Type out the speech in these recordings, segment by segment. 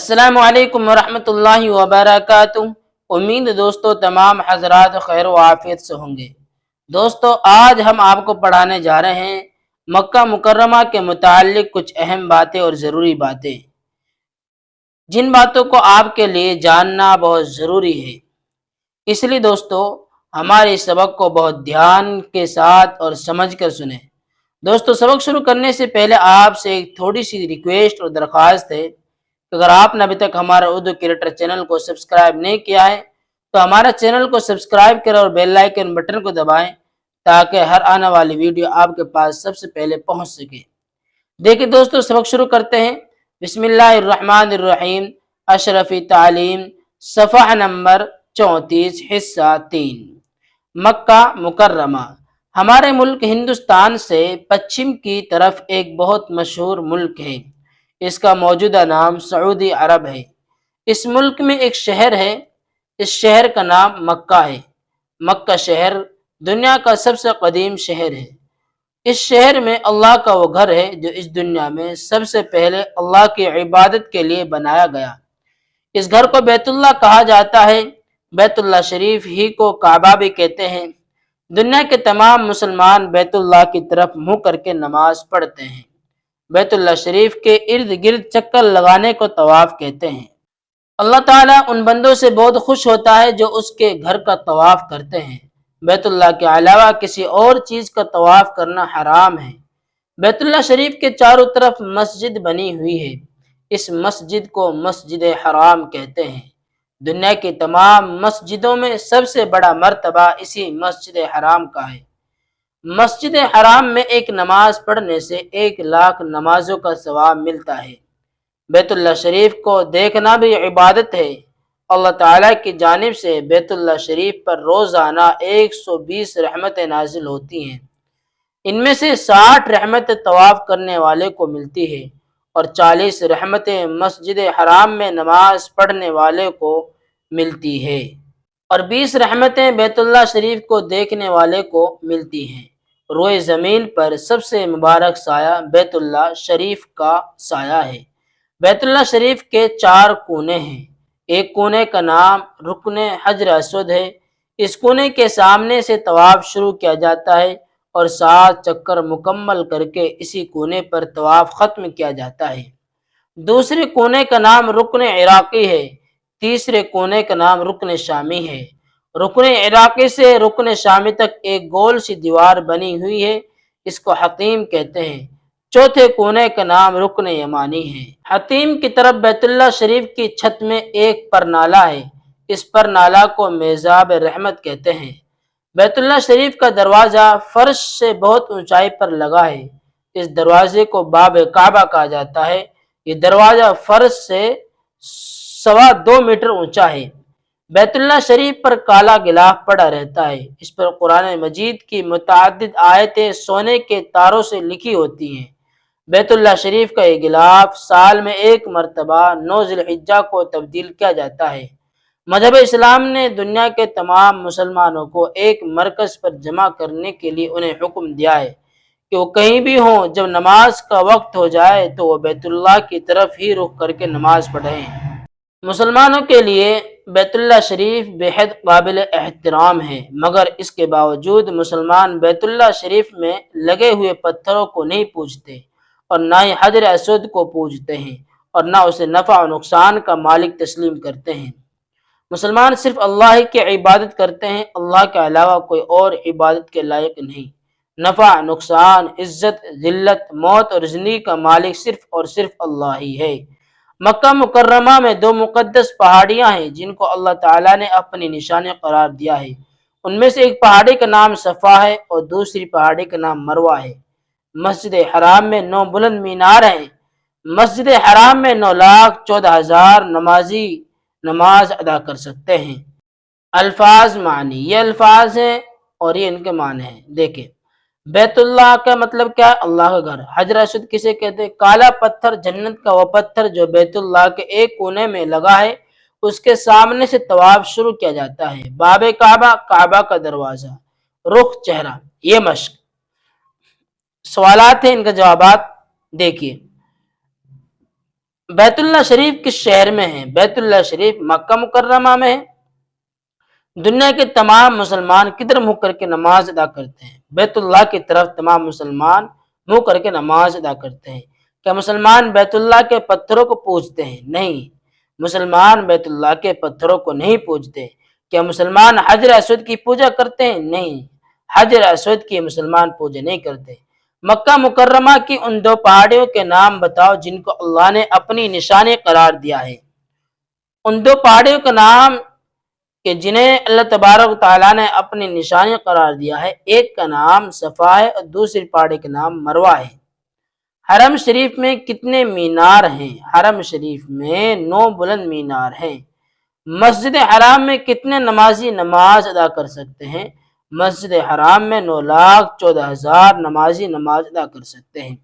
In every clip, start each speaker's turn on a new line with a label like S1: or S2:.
S1: السلام علیکم ورحمۃ اللہ وبرکاتہ۔ امید دوستو تمام حضرات خیر و عافیت سے ہوں گے۔ دوستو آج ہم آپ کو پڑھانے جا رہے ہیں مکہ مکرمہ کے متعلق کچھ اہم باتیں اور ضروری باتیں، جن باتوں کو آپ کے لیے جاننا بہت ضروری ہے۔ اس لیے دوستو ہمارے اس سبق کو بہت دھیان کے ساتھ اور سمجھ کر سنیں۔ دوستو سبق شروع کرنے سے پہلے آپ سے ایک تھوڑی سی ریکویسٹ اور درخواست ہے کہ اگر آپ نے ابھی تک ہمارا اردو کریکٹر چینل کو سبسکرائب نہیں کیا ہے تو ہمارا چینل کو سبسکرائب کریں اور بیل آئیکن بٹن کو دبائیں تاکہ ہر آنے والی ویڈیو آپ کے پاس سب سے پہلے پہنچ سکے۔ دیکھیں دوستو سبق شروع کرتے ہیں۔ بسم اللہ الرحمن الرحیم۔ اشرفی تعلیم، صفحہ نمبر 34، حصہ 3۔ مکہ مکرمہ ہمارے ملک ہندوستان سے پچھم کی طرف ایک بہت مشہور ملک ہے۔ اس کا موجودہ نام سعودی عرب ہے۔ اس ملک میں ایک شہر ہے، اس شہر کا نام مکہ ہے۔ مکہ شہر دنیا کا سب سے قدیم شہر ہے۔ اس شہر میں اللہ کا وہ گھر ہے جو اس دنیا میں سب سے پہلے اللہ کی عبادت کے لیے بنایا گیا۔ اس گھر کو بیت اللہ کہا جاتا ہے۔ بیت اللہ شریف ہی کو کعبہ بھی کہتے ہیں۔ دنیا کے تمام مسلمان بیت اللہ کی طرف منہ کر کے نماز پڑھتے ہیں۔ بیت اللہ شریف کے ارد گرد چکر لگانے کو طواف کہتے ہیں۔ اللہ تعالیٰ ان بندوں سے بہت خوش ہوتا ہے جو اس کے گھر کا طواف کرتے ہیں۔ بیت اللہ کے علاوہ کسی اور چیز کا طواف کرنا حرام ہے۔ بیت اللہ شریف کے چاروں طرف مسجد بنی ہوئی ہے۔ اس مسجد کو مسجد حرام کہتے ہیں۔ دنیا کی تمام مسجدوں میں سب سے بڑا مرتبہ اسی مسجد حرام کا ہے۔ مسجد حرام میں ایک نماز پڑھنے سے 1,00,000 نمازوں کا ثواب ملتا ہے۔ بیت اللہ شریف کو دیکھنا بھی عبادت ہے۔ اللہ تعالیٰ کی جانب سے بیت اللہ شریف پر روزانہ 120 رحمتیں نازل ہوتی ہیں۔ ان میں سے 60 رحمتیں طواف کرنے والے کو ملتی ہے اور 40 رحمتیں مسجد حرام میں نماز پڑھنے والے کو ملتی ہے اور 20 رحمتیں بیت اللہ شریف کو دیکھنے والے کو ملتی ہیں۔ روئے زمین پر سب سے مبارک سایہ بیت اللہ شریف کا سایہ ہے۔ بیت اللہ شریف کے 4 کونے ہیں۔ ایک کونے کا نام رکن حجر اسود ہے۔ اس کونے کے سامنے سے طواف شروع کیا جاتا ہے اور 7 چکر مکمل کر کے اسی کونے پر طواف ختم کیا جاتا ہے۔ دوسرے کونے کا نام رکن عراقی ہے۔ تیسرے کونے کا نام رکن شامی ہے۔ رکن عراقی سے رکن شامی تک ایک گول سی دیوار بنی ہوئی ہے، اس کو حتیم کہتے ہیں۔ چوتھے کونے کا نام رکن یمانی ہے۔ حتیم کی طرف بیت اللہ شریف کی چھت میں ایک پرنالہ ہے، اس پرنالہ کو میزاب رحمت کہتے ہیں۔ بیت اللہ شریف کا دروازہ فرش سے بہت اونچائی پر لگا ہے، اس دروازے کو باب کعبہ کہا جاتا ہے۔ یہ دروازہ فرش سے 2.25 میٹر اونچا ہے۔ بیت اللہ شریف پر کالا غلاف پڑا رہتا ہے، اس پر قرآن مجید کی متعدد آیتیں سونے کے تاروں سے لکھی ہوتی ہیں۔ بیت اللہ شریف کا یہ غلاف سال میں 1 مرتبہ 9 ذی الحجہ کو تبدیل کیا جاتا ہے۔ مذہب اسلام نے دنیا کے تمام مسلمانوں کو ایک مرکز پر جمع کرنے کے لیے انہیں حکم دیا ہے کہ وہ کہیں بھی ہوں، جب نماز کا وقت ہو جائے تو وہ بیت اللہ کی طرف ہی رخ کر کے نماز پڑھیں۔ مسلمانوں کے لیے بیت اللہ شریف بےحد قابل احترام ہے، مگر اس کے باوجود مسلمان بیت اللہ شریف میں لگے ہوئے پتھروں کو نہیں پوجتے اور نہ ہی حجر اسود کو پوجتے ہیں اور نہ اسے نفع و نقصان کا مالک تسلیم کرتے ہیں۔ مسلمان صرف اللہ ہی کی عبادت کرتے ہیں، اللہ کے علاوہ کوئی اور عبادت کے لائق نہیں۔ نفع، نقصان، عزت، ذلت، موت اور زندگی کا مالک صرف اور صرف اللہ ہی ہے۔ مکہ مکرمہ میں 2 مقدس پہاڑیاں ہیں جن کو اللہ تعالیٰ نے اپنی نشانی قرار دیا ہے۔ ان میں سے ایک پہاڑی کا نام صفا ہے اور دوسری پہاڑی کا نام مروہ ہے۔ مسجد حرام میں 9 بلند مینار ہیں۔ مسجد حرام میں 9,14,000 نمازی نماز ادا کر سکتے ہیں۔ الفاظ معنی، یہ الفاظ ہیں اور یہ ان کے معنی ہیں۔ دیکھیں بیت اللہ کا مطلب کیا ہے؟ اللہ کا گھر۔ حجر اسود کسے کہتے ہیں؟ کالا پتھر، جنت کا وہ پتھر جو بیت اللہ کے ایک کونے میں لگا ہے، اس کے سامنے سے طواف شروع کیا جاتا ہے۔ باب کعبہ، کعبہ کا دروازہ۔ رخ، چہرہ، یہ مشق۔ سوالات ہیں، ان کا جوابات دیکھیے۔ بیت اللہ شریف کس شہر میں ہے؟ بیت اللہ شریف مکہ مکرمہ میں ہے۔ دنیا کے تمام مسلمان کدھر منہ کر کے نماز ادا کرتے ہیں؟ بیت اللہ کی طرف تمام مسلمان منہ کر کے نماز ادا کرتے ہیں۔ کیا مسلمان بیت اللہ کے پتھروں کو پوجتے ہیں؟ نہیں، مسلمان بیت اللہ کے پتھروں کو نہیں پوجتے۔ کیا مسلمان حجر اسود کی پوجا کرتے ہیں؟ نہیں، حجر اسود کی مسلمان پوجا نہیں کرتے۔ مکہ مکرمہ کی ان دو پہاڑیوں کے نام بتاؤ جن کو اللہ نے اپنی نشانی قرار دیا ہے۔ ان دو پہاڑیوں کا نام کہ جنہیں اللہ تبارک تعالیٰ نے اپنی نشانی قرار دیا ہے، ایک کا نام صفا ہے اور دوسری پہاڑی کا نام مروہ ہے۔ حرم شریف میں کتنے مینار ہیں؟ حرم شریف میں 9 بلند مینار ہیں۔ مسجد حرام میں کتنے نمازی نماز ادا کر سکتے ہیں؟ مسجد حرام میں 9,14,000 نمازی نماز ادا کر سکتے ہیں۔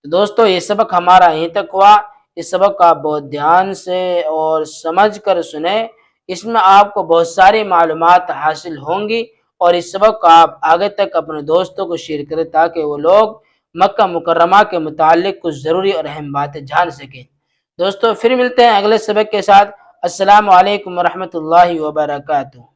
S1: تو دوستو یہ سبق ہمارا یہیں تک ہوا۔ اس سبق کو آپ بہت دھیان سے اور سمجھ کر سنیں، اس میں آپ کو بہت ساری معلومات حاصل ہوں گی، اور اس سبق کو آپ آگے تک اپنے دوستوں کو شیئر کریں تاکہ وہ لوگ مکہ مکرمہ کے متعلق کچھ ضروری اور اہم باتیں جان سکیں۔ دوستو پھر ملتے ہیں اگلے سبق کے ساتھ۔ السلام علیکم ورحمۃ اللہ وبرکاتہ۔